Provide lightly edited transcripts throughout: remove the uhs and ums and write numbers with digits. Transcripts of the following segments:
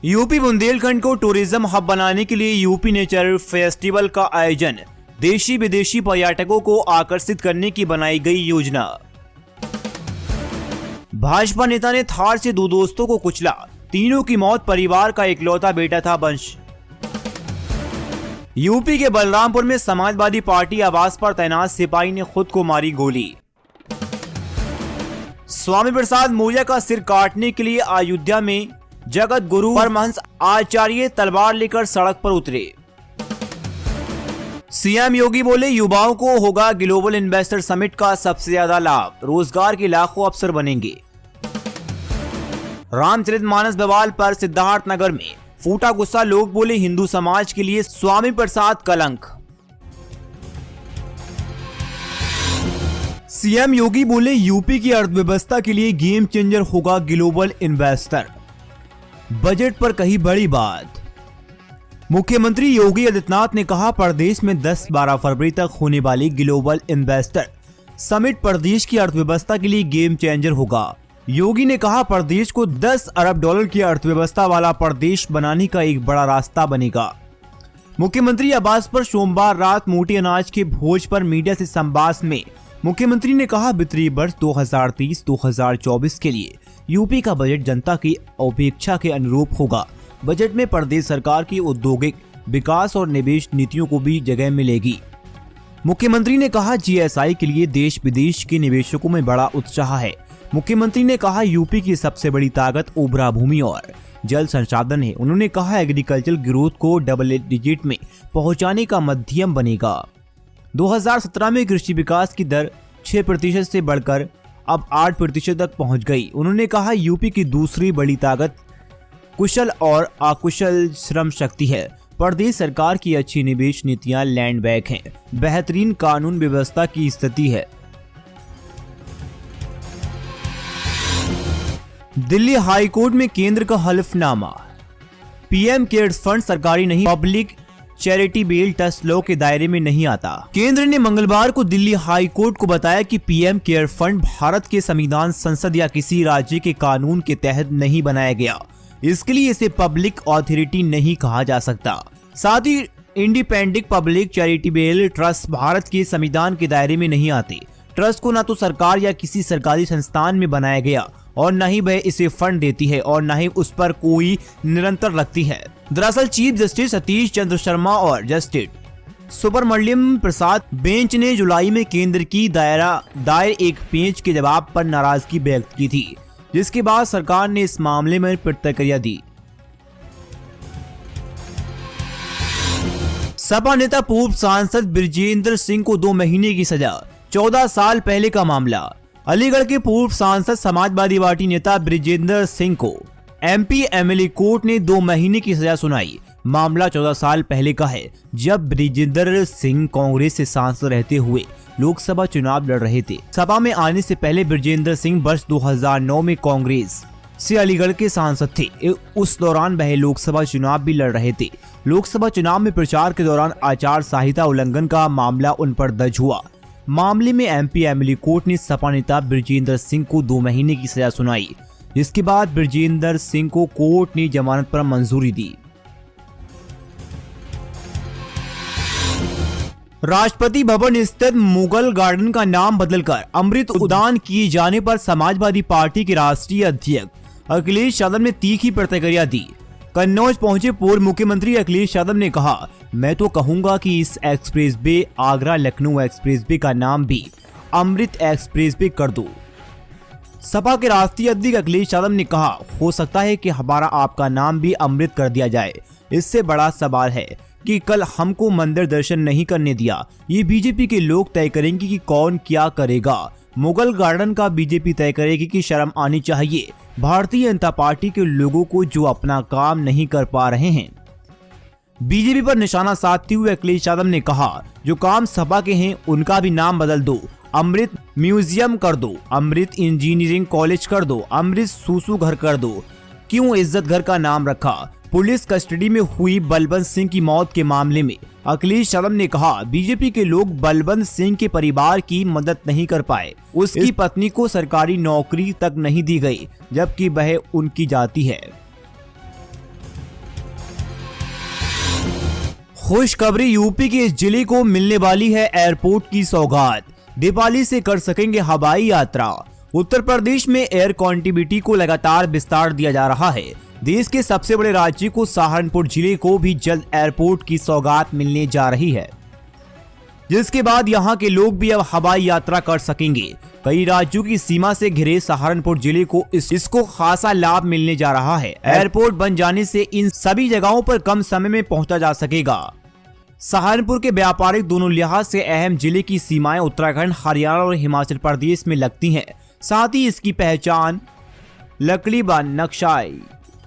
UP Bundelkhand को tourism hub बनाने के लिए यूपी नेचर फेस्टिवल का आयोजन। देशी विदेशी पर्यटकों को आकर्षित करने की बनाई गई योजना। भाजपा नेता ने थार से दो दोस्तों को कुचला, तीनों की मौत परिवार का इकलौता बेटा था वंश। यूपी के बलरामपुर में समाजवादी पार्टी आवास पर तैनात सिपाही ने खुद को मारी गोली। स्वामी प्रसाद मौर्य का सिर काटने के लिए अयोध्या में जगत गुरु परमहंस आचार्य तलवार लेकर सड़क पर उतरे। सीएम योगी बोले युवाओं को होगा ग्लोबल इन्वेस्टर समिट का सबसे ज्यादा लाभ, रोजगार के लाखों अवसर बनेंगे। रामचरितमानस बवाल पर सिद्धार्थनगर में फूटा गुस्सा, लोग बोले हिंदू समाज के लिए स्वामी प्रसाद कलंक। सीएम योगी बोले यूपी की अर्थव्यवस्था के लिए गेम चेंजर होगा ग्लोबल इन्वेस्टर। बजट पर कही बड़ी बात। मुख्यमंत्री योगी आदित्यनाथ ने कहा प्रदेश में 10-12 फरवरी तक होने वाली ग्लोबल इन्वेस्टर समिट प्रदेश की अर्थव्यवस्था के लिए गेम चेंजर होगा। योगी ने कहा प्रदेश को 10 अरब डॉलर की अर्थव्यवस्था वाला प्रदेश बनाने का एक बड़ा रास्ता बनेगा। मुख्यमंत्री आवास पर सोमवार रात मोटे अनाज के भोज पर मीडिया से संवाद में मुख्यमंत्री ने कहा वित्तीय वर्ष 2023-2024 के लिए यूपी का बजट जनता की अपेक्षा के अनुरूप होगा। बजट में प्रदेश सरकार की औद्योगिक विकास और निवेश नीतियों को भी जगह मिलेगी। मुख्यमंत्री ने कहा जीएसआई के लिए देश विदेश के निवेशकों में बड़ा उत्साह है। मुख्यमंत्री ने कहा यूपी की सबसे बड़ी ताकत ओबरा भूमि और जल संसाधन है। उन्होंने कहा एग्रीकल्चर ग्रोथ को डबल डिजिट में पहुंचाने का माध्यम बनेगा। 2017 में कृषि विकास की दर 6% से बढ़कर अब 8% तक पहुंच गई। उन्होंने कहा यूपी की दूसरी बड़ी ताकत कुशल और अकुशल श्रम शक्ति है। प्रदेश सरकार की अच्छी निवेश नीतियां लैंड बैंक हैं, बेहतरीन कानून व्यवस्था की स्थिति है। दिल्ली हाई कोर्ट में केंद्र का हलफनामा। पीएम केयर्स फंड सरकारी नहीं, public charity bill trust law के दायरे में नहीं आता। केंद्र ने मंगलवार को दिल्ली हाई कोर्ट को बताया कि पीएम केयर फंड भारत के संविधान, संसद या किसी राज्य के कानून के तहत नहीं बनाया गया, इसके लिए इसे पब्लिक अथॉरिटी नहीं कहा जा सकता। साथ ही independent public charitable trust Bharat के संविधान के दायरे में नहीं आते। ट्रस्ट को न तो सरकार या किसी सरकारी संस्थान में बनाया गया और न ही वह इसे फंड देती है और न ही उस पर कोई निरंतर रखती है। दरअसल चीफ जस्टिस सतीश चंद्र शर्मा और जस्टिस सुब्रमण्यम प्रसाद बेंच ने जुलाई में केंद्र की दायर एक पेंच के जवाब पर नाराजगी व्यक्त की थी, जिसके बाद सरकार ने इस मामले में प्रतिक्रिया दी। सपा नेता पूर्व सांसद बृजेंद्र सिंह को 2 महीने की सजा। 14 साल पहले का मामला। अलीगढ़ के पूर्व सांसद समाजवादी पार्टी नेता बृजेंद्र सिंह को एमपी एमएलए कोर्ट ने 2 महीने की सजा सुनाई। मामला 14 साल पहले का है, जब बृजेंद्र सिंह कांग्रेस से सांसद रहते हुए लोकसभा चुनाव लड़ रहे थे। सभा में आने से पहले बृजेंद्र सिंह वर्ष 2009 में कांग्रेस से अलीगढ़ के सांसद थे। उस दौरान वह लोकसभा चुनाव भी लड़ रहे थे। लोकसभा चुनाव में प्रचार के दौरान आचार संहिता उल्लंघन का मामला उन पर दर्ज हुआ। मामले में एमपी एमएलए कोर्ट ने सपा नेता बृजेंद्र सिंह को 2 महीने की सजा सुनाई, जिसके बाद बृजेंद्र सिंह को कोर्ट ने जमानत पर मंजूरी दी। राष्ट्रपति भवन स्थित मुगल गार्डन का नाम बदलकर अमृत उद्यान किए जाने पर समाजवादी पार्टी के राष्ट्रीय अध्यक्ष अखिलेश यादव ने तीखी प्रतिक्रिया दी। कन्नौज पहुंचे पूर्व मुख्यमंत्री अखिलेश यादव ने कहा, मैं तो कहूंगा कि इस express way Agra Lucknow express way का नाम भी अमृत एक्सप्रेस वे कर दो। सपा के राष्ट्रीय अध्यक्ष अखिलेश यादव ने कहा, हो सकता है कि हमारा आपका नाम भी अमृत कर दिया जाए। इससे बड़ा सवाल है कि कल हमको मंदिर दर्शन नहीं करने दिया। ये बीजेपी के लोग तय करेंगे कि कौन क्या करेगा। मुगल गार्डन का बीजेपी तय करेगी कि शर्म आनी चाहिए भारतीय जनता पार्टी के लोगों को जो अपना काम नहीं कर पा रहे हैं। बीजेपी पर निशाना साधते हुए अखिलेश यादव ने कहा, जो काम सपा के हैं उनका भी नाम बदल दो, अमृत म्यूजियम कर दो, अमृत इंजीनियरिंग कॉलेज कर दो, अमृत सुसु घर कर दो। क्यों इज्जत घर का नाम रखा? पुलिस कस्टडी में हुई बलवंत सिंह की मौत के मामले में अखिलेश यादव ने कहा, बीजेपी के लोग बलवंत सिंह के परिवार की मदद नहीं कर पाए। उसकी पत्नी को सरकारी नौकरी तक नहीं दी गई, जबकि वह उनकी जाति है। खुशखबरी, यूपी के इस जिले को मिलने वाली है एयरपोर्ट की सौगात। दीपावली से कर सकेंगे हवाई यात्रा। उत्तर प्रदेश में एयर कनेक्टिविटी को लगातार विस्तार दिया जा रहा है। देश के सबसे बड़े राज्य को सहारनपुर जिले को भी जल्द एयरपोर्ट की सौगात मिलने जा रही है, जिसके बाद यहां के लोग भी अब हवाई यात्रा कर सकेंगे। कई राज्यों की सीमा से घिरे सहारनपुर जिले को इसको खासा लाभ मिलने जा रहा है। एयरपोर्ट बन जाने से इन सभी जगहों पर कम समय में पहुंचा जा सकेगा। सहारनपुर के व्यापारिक दोनों लिहाज से अहम जिले की सीमाएं उत्तराखंड, हरियाणा और हिमाचल प्रदेश में लगती हैं। साथ ही इसकी पहचान लकड़ी व नक्शाई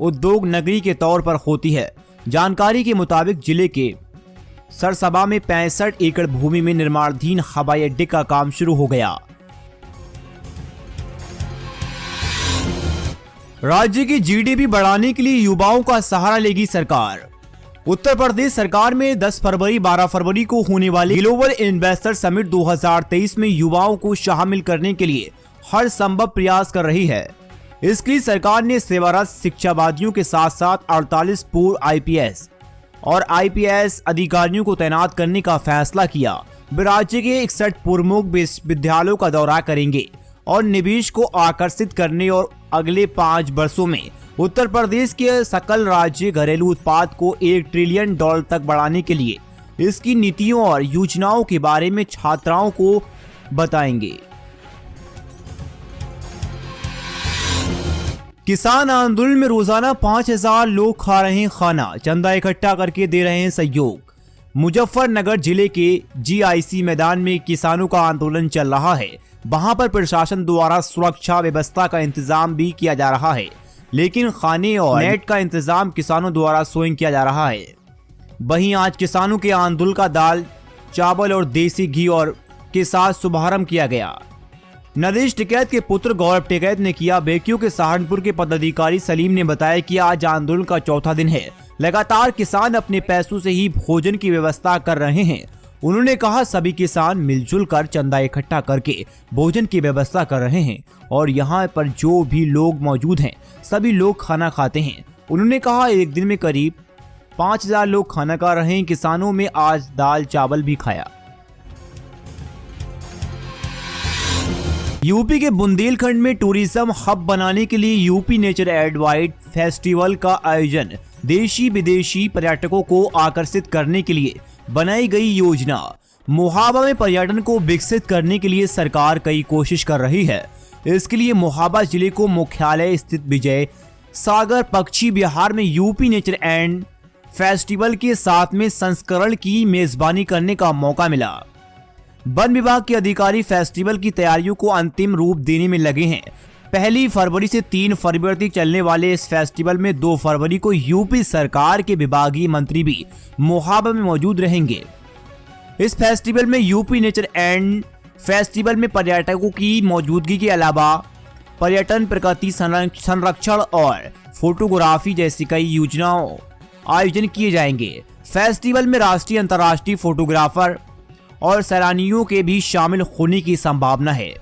उद्योग नगरी के तौर पर होती है। जानकारी के मुताबिक जिले के सरसबा में 65 एकड़ भूमि में निर्माणाधीन हवाई अड्डे का काम शुरू हो गया। राज्य की जीडीपी बढ़ाने के लिए युवाओं का सहारा लेगी सरकार। उत्तर प्रदेश सरकार में 10 फरवरी 12 फरवरी को होने वाले ग्लोबल इन्वेस्टर समिट 2023 में युवाओं को शामिल करने के लिए हर संभव प्रयास कर रही है। इसके लिए सरकार ने सेवारत शिक्षावादियों के साथ साथ 48 पूर्व आईपीएस और आईपीएस अधिकारियों को तैनात करने का फैसला किया। वे राज्य के 61 प्रमुख विश्वविद्यालयों का दौरा करेंगे और निवेश को आकर्षित करने और अगले 5 वर्षों में उत्तर प्रदेश के सकल राज्य घरेलू उत्पाद को $1 ट्रिलियन तक बढ़ाने के लिए इसकी नीतियों और योजनाओं के बारे में छात्राओं को बताएंगे। किसान आंदोलन में रोजाना 5000 लोग खा रहे हैं खाना, चंदा इकट्ठा करके दे रहे हैं सहयोग। मुजफ्फरनगर जिले के जीआईसी मैदान में किसानों का आंदोलन चल रहा है। वहां पर प्रशासन द्वारा सुरक्षा व्यवस्था का इंतजाम भी किया जा रहा है, लेकिन खाने और नेट का इंतजाम किसानों द्वारा स्वयं किया जा रहा है। वहीं आज किसानों के आंदोलन का दाल, चावल और देसी घी और के साथ शुभारंभ किया गया। नरेश टिकैत के पुत्र गौरव टिकैत ने किया। बेकियों के सहारनपुर के पदाधिकारी सलीम ने बताया कि आज आंदोलन का चौथा दिन है। लगातार किसान अपने पैसों से ही भोजन की व्यवस्था कर रहे हैं। उन्होंने कहा सभी किसान मिलजुल कर चंदा इकट्ठा करके भोजन की व्यवस्था कर रहे हैं और यहाँ पर जो भी लोग मौजूद हैं सभी लोग खाना खाते हैं। उन्होंने कहा एक दिन में करीब 5000 लोग खाना खा रहे हैं। किसानों में आज दाल चावल भी खाया। यूपी के बुंदेलखंड में टूरिज्म हब बनाने के लिए UP nature and wild festival का आयोजन देशी विदेशी पर्यटकों को आकर्षित करने के लिए बनाई गई योजना। मोहाबा में पर्यटन को विकसित करने के लिए सरकार कई कोशिश कर रही है। इसके लिए मोहाबा जिले को मुख्यालय स्थित विजय सागर पक्षी विहार में यूपी नेचर एंड फेस्टिवल के 7वें संस्करण की मेजबानी करने का मौका मिला। वन विभाग के अधिकारी फेस्टिवल की तैयारियों को अंतिम रूप देने में लगे हैं। 1 फरवरी से 3 फरवरी तक चलने वाले इस फेस्टिवल में 2 फरवरी को यूपी सरकार के विभागीय मंत्री भी मोहाबा में मौजूद रहेंगे। इस फेस्टिवल में यूपी नेचर एंड फेस्टिवल में पर्यटकों की मौजूदगी के अलावा पर्यटन, प्रकृति संरक्षण और फोटोग्राफी जैसी कई योजनाओं आयोजन किए जाएंगे। फेस्टिवल में राष्ट्रीय, अंतर्राष्ट्रीय फोटोग्राफर और सैलानियों के भी शामिल होने की संभावना है।